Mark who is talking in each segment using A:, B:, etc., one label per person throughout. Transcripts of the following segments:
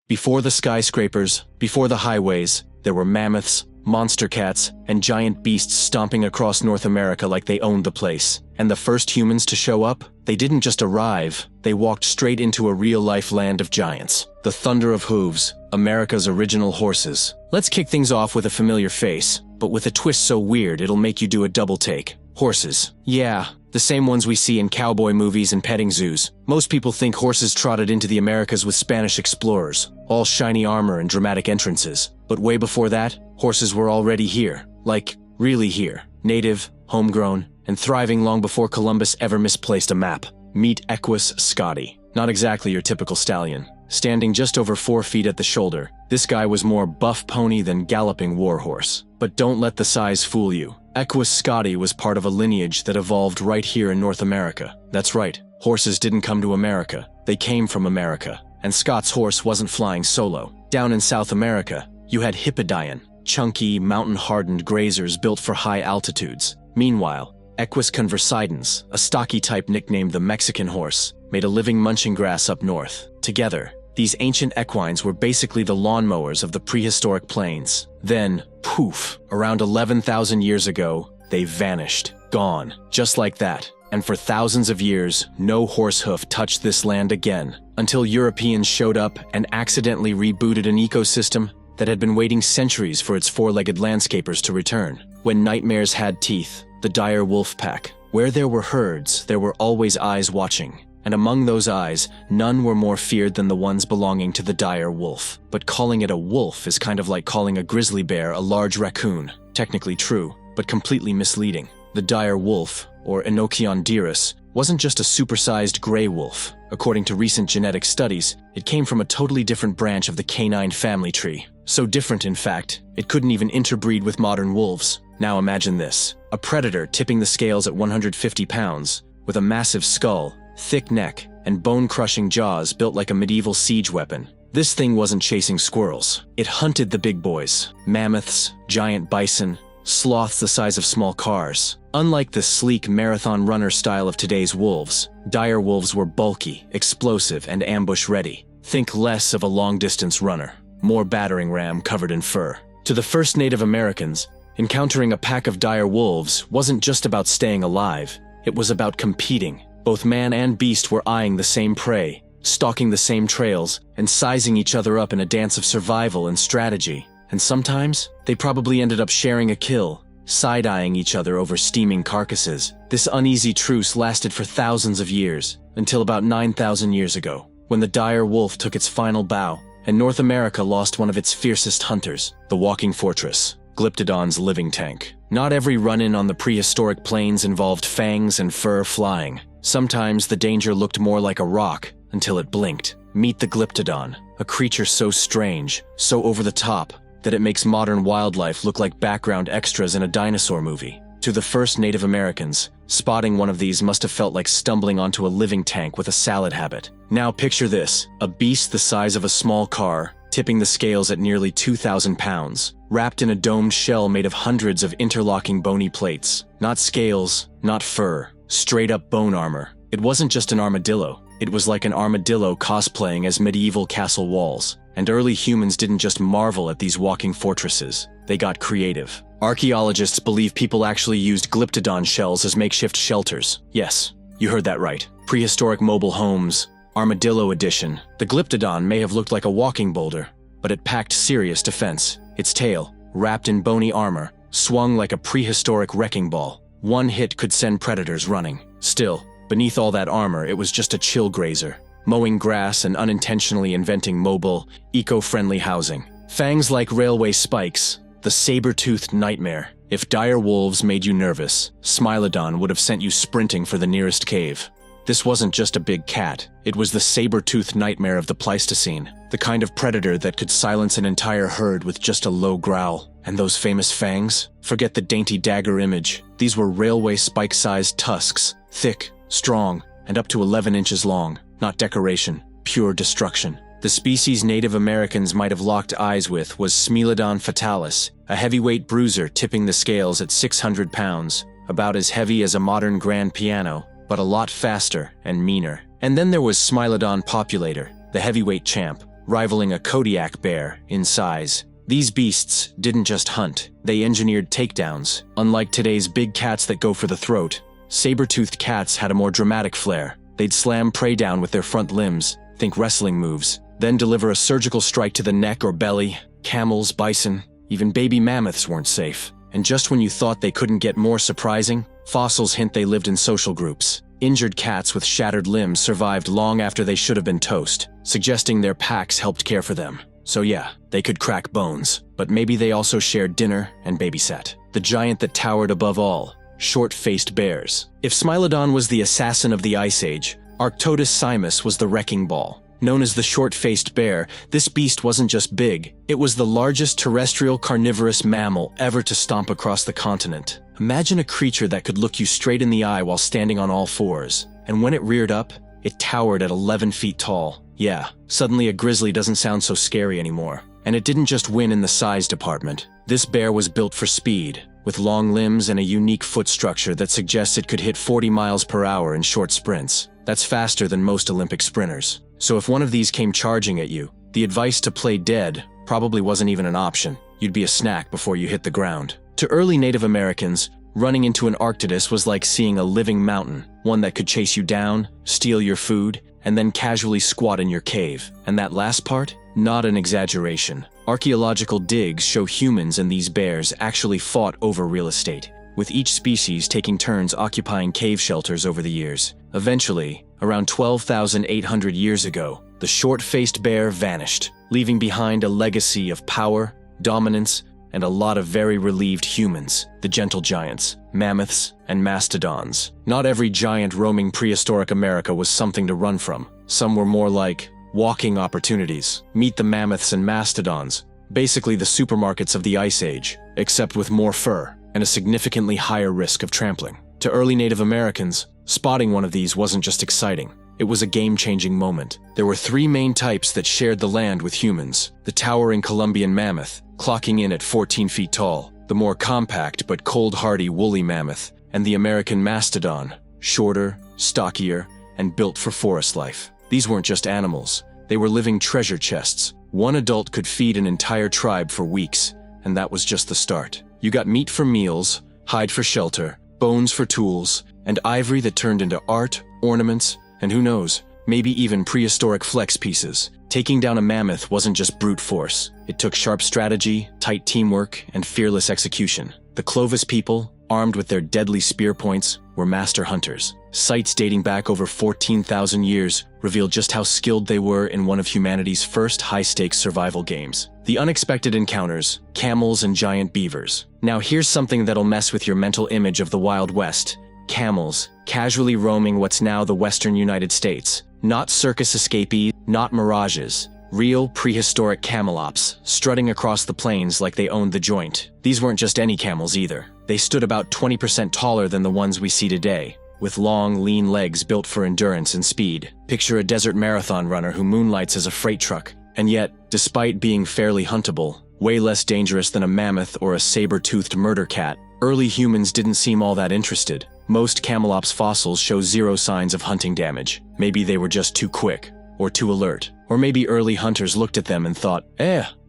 A: Before the skyscrapers, before the highways, there were mammoths, monster cats, and giant beasts stomping across North America like they owned the place. And the first humans to show up? They didn't just arrive, they walked straight into a real-life land of giants. The thunder of hooves, America's original horses. Let's kick things off with a familiar face, but with a twist so weird it'll make you do a double take. Horses. Yeah, the same ones we see in cowboy movies and petting zoos. Most people think horses trotted into the Americas with Spanish explorers, all shiny armor and dramatic entrances. But way before that, horses were already here. Like, really here. Native, homegrown, and thriving long before Columbus ever misplaced a map. Meet Equus Scotti. Not exactly your typical stallion. Standing just over 4 feet at the shoulder, this guy was more buff pony than galloping warhorse. But don't let the size fool you. Equus Scotti was part of a lineage that evolved right here in North America. That's right, horses didn't come to America, they came from America. And Scott's horse wasn't flying solo. Down in South America, you had Hippodion, chunky, mountain-hardened grazers built for high altitudes. Meanwhile, Equus conversidens, a stocky type nicknamed the Mexican horse, made a living munching grass up north. Together, these ancient equines were basically the lawnmowers of the prehistoric plains. Then, poof, around 11,000 years ago, they vanished. Gone. Just like that. And for thousands of years, no horse hoof touched this land again, until Europeans showed up and accidentally rebooted an ecosystem that had been waiting centuries for its four-legged landscapers to return. When nightmares had teeth, the dire wolf pack. Where there were herds, there were always eyes watching. And among those eyes, none were more feared than the ones belonging to the dire wolf. But calling it a wolf is kind of like calling a grizzly bear a large raccoon. Technically true, but completely misleading. The dire wolf, or Enochion, wasn't just a supersized gray wolf. According to recent genetic studies, it came from a totally different branch of the canine family tree. So different, in fact, it couldn't even interbreed with modern wolves. Now imagine this. A predator tipping the scales at 150 pounds, with a massive skull, thick neck, and bone-crushing jaws built like a medieval siege weapon. This thing wasn't chasing squirrels. It hunted the big boys. Mammoths, giant bison, sloths the size of small cars. Unlike the sleek marathon runner style of today's wolves, dire wolves were bulky, explosive, and ambush-ready. Think less of a long-distance runner, more battering ram covered in fur. To the first Native Americans, encountering a pack of dire wolves wasn't just about staying alive, it was about competing. Both man and beast were eyeing the same prey, stalking the same trails, and sizing each other up in a dance of survival and strategy. And sometimes, they probably ended up sharing a kill, side-eyeing each other over steaming carcasses. This uneasy truce lasted for thousands of years, until about 9,000 years ago, when the dire wolf took its final bow, and North America lost one of its fiercest hunters, the walking fortress, Glyptodon's living tank. Not every run-in on the prehistoric plains involved fangs and fur flying. Sometimes the danger looked more like a rock, until it blinked. Meet the Glyptodon, a creature so strange, so over the top, that it makes modern wildlife look like background extras in a dinosaur movie. To the first Native Americans, spotting one of these must have felt like stumbling onto a living tank with a salad habit. Now picture this, a beast the size of a small car, tipping the scales at nearly 2,000 pounds, wrapped in a domed shell made of hundreds of interlocking bony plates. Not scales, not fur, straight-up bone armor. It wasn't just an armadillo. It was like an armadillo cosplaying as medieval castle walls. And early humans didn't just marvel at these walking fortresses. They got creative. Archaeologists believe people actually used Glyptodon shells as makeshift shelters. Yes, you heard that right. Prehistoric mobile homes, Armadillo edition. The Glyptodon may have looked like a walking boulder, but it packed serious defense. Its tail, wrapped in bony armor, swung like a prehistoric wrecking ball. One hit could send predators running. Still, beneath all that armor, it was just a chill grazer, mowing grass and unintentionally inventing mobile, eco-friendly housing. Fangs like railway spikes, the saber-toothed nightmare. If dire wolves made you nervous, Smilodon would have sent you sprinting for the nearest cave. This wasn't just a big cat, it was the saber-toothed nightmare of the Pleistocene, the kind of predator that could silence an entire herd with just a low growl. And those famous fangs? Forget the dainty dagger image. These were railway spike-sized tusks, thick, strong, and up to 11 inches long. Not decoration, pure destruction. The species Native Americans might have locked eyes with was Smilodon fatalis, a heavyweight bruiser tipping the scales at 600 pounds, about as heavy as a modern grand piano, but a lot faster and meaner. And then there was Smilodon populator, the heavyweight champ, rivaling a Kodiak bear in size. These beasts didn't just hunt, they engineered takedowns. Unlike today's big cats that go for the throat, saber-toothed cats had a more dramatic flair. They'd slam prey down with their front limbs, think wrestling moves, then deliver a surgical strike to the neck or belly. Camels, bison, even baby mammoths weren't safe. And just when you thought they couldn't get more surprising, fossils hint they lived in social groups. Injured cats with shattered limbs survived long after they should have been toast, suggesting their packs helped care for them. So yeah, they could crack bones, but maybe they also shared dinner and babysat. The giant that towered above all, short-faced bears. If Smilodon was the assassin of the Ice Age, Arctodus simus was the wrecking ball. Known as the short-faced bear, this beast wasn't just big, it was the largest terrestrial carnivorous mammal ever to stomp across the continent. Imagine a creature that could look you straight in the eye while standing on all fours, and when it reared up, it towered at 11 feet tall. Yeah, suddenly a grizzly doesn't sound so scary anymore. And it didn't just win in the size department. This bear was built for speed, with long limbs and a unique foot structure that suggests it could hit 40 miles per hour in short sprints. That's faster than most Olympic sprinters. So if one of these came charging at you, the advice to play dead probably wasn't even an option. You'd be a snack before you hit the ground. To early Native Americans, running into an Arctodus was like seeing a living mountain, one that could chase you down, steal your food, and then casually squat in your cave. And that last part? Not an exaggeration. Archaeological digs show humans and these bears actually fought over real estate, with each species taking turns occupying cave shelters over the years. Eventually, around 12,800 years ago, the short-faced bear vanished, leaving behind a legacy of power, dominance, and a lot of very relieved humans, the gentle giants, mammoths, and mastodons. Not every giant roaming prehistoric America was something to run from. Some were more like walking opportunities. Meet the mammoths and mastodons, basically the supermarkets of the Ice Age, except with more fur and a significantly higher risk of trampling. To early Native Americans, spotting one of these wasn't just exciting. It was a game-changing moment. There were three main types that shared the land with humans: the towering Columbian mammoth, clocking in at 14 feet tall, the more compact but cold-hardy woolly mammoth, and the American mastodon, shorter, stockier, and built for forest life. These weren't just animals, they were living treasure chests. One adult could feed an entire tribe for weeks, and that was just the start. You got meat for meals, hide for shelter, bones for tools, and ivory that turned into art, ornaments, and who knows, maybe even prehistoric flex pieces. Taking down a mammoth wasn't just brute force. It took sharp strategy, tight teamwork, and fearless execution. The Clovis people, armed with their deadly spear points, were master hunters. Sites dating back over 14,000 years reveal just how skilled they were in one of humanity's first high-stakes survival games. The unexpected encounters: camels and giant beavers. Now here's something that'll mess with your mental image of the Wild West. Camels, casually roaming what's now the western United States. Not circus escapees, not mirages. Real, prehistoric camelops, strutting across the plains like they owned the joint. These weren't just any camels either. They stood about 20% taller than the ones we see today, with long, lean legs built for endurance and speed. Picture a desert marathon runner who moonlights as a freight truck. And yet, despite being fairly huntable, way less dangerous than a mammoth or a saber-toothed murder cat, early humans didn't seem all that interested. Most camelops fossils show zero signs of hunting damage. Maybe they were just too quick, or too alert. Or maybe early hunters looked at them and thought,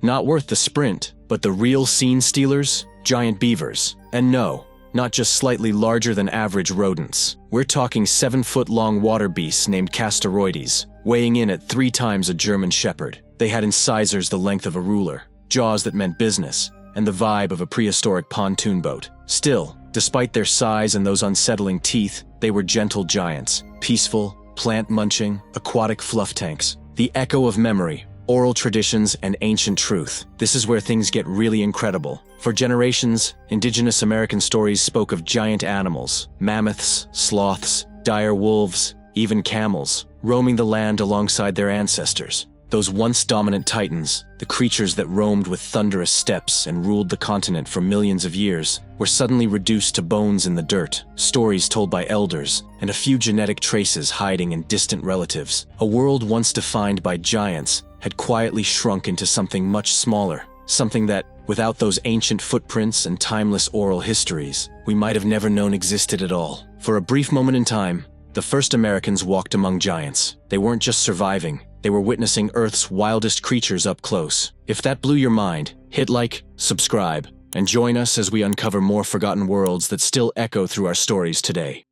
A: not worth the sprint. But the real scene stealers? Giant beavers. And no, not just slightly larger than average rodents. We're talking 7-foot-long water beasts named Castoroides, weighing in at 3 times a German shepherd. They had incisors the length of a ruler, jaws that meant business, and the vibe of a prehistoric pontoon boat. Still, despite their size and those unsettling teeth, they were gentle giants, peaceful, plant-munching, aquatic fluff tanks. The echo of memory, oral traditions, and ancient truth. This is where things get really incredible. For generations, indigenous American stories spoke of giant animals, mammoths, sloths, dire wolves, even camels, roaming the land alongside their ancestors. Those once dominant titans, the creatures that roamed with thunderous steps and ruled the continent for millions of years, were suddenly reduced to bones in the dirt, stories told by elders, and a few genetic traces hiding in distant relatives. A world once defined by giants had quietly shrunk into something much smaller, something that, without those ancient footprints and timeless oral histories, we might have never known existed at all. For a brief moment in time, the first Americans walked among giants. They weren't just surviving, They were witnessing Earth's wildest creatures up close. If that blew your mind, hit like, subscribe, and join us as we uncover more forgotten worlds that still echo through our stories today.